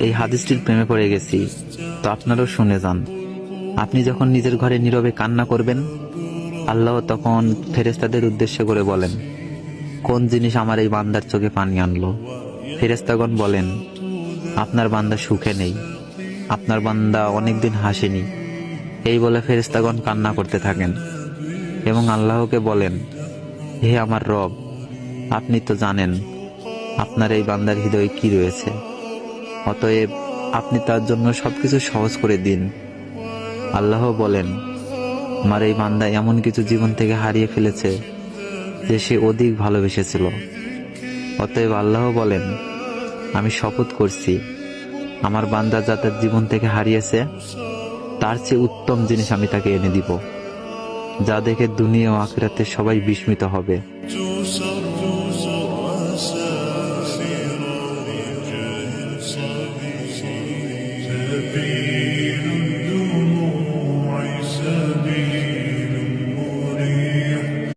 এই হাদিসটির প্রেমে পড়ে গেছি, তো আপনারাও শুনে যান। আপনি যখন নিজের ঘরে নীরবে কান্না করবেন, আল্লাহ তখন ফেরেশতাদের উদ্দেশ্য করে বলেন, কোন জিনিস আমার এই বান্দার চোখে পানি আনলো? ফেরেশতাগণ বলেন, আপনার বান্দা সুখে নেই, আপনার বান্দা অনেকদিন হাসেনি। এই বলে ফেরেশতাগণ কান্না করতে থাকেন এবং আল্লাহকে বলেন, হে আমার রব, আপনি তো জানেন আপনার এই বান্দার হৃদয়ে কি রয়েছে, অতএব আপনি তার জন্য সবকিছু সহজ করে দিন। আল্লাহ বলেন, আমার এই বান্দা এমন কিছু জীবন থেকে হারিয়ে ফেলেছে যে সে অধিক ভালোবেসেছিল। অতএব আল্লাহ বলেন, আমি শপথ করছি, আমার বান্দা যা তার জীবন থেকে হারিয়েছে তার চেয়ে উত্তম জিনিস আমি তাকে এনে দিব, যা দেখে দুনিয়া ও আখিরাতে সবাই বিস্মিত হবে।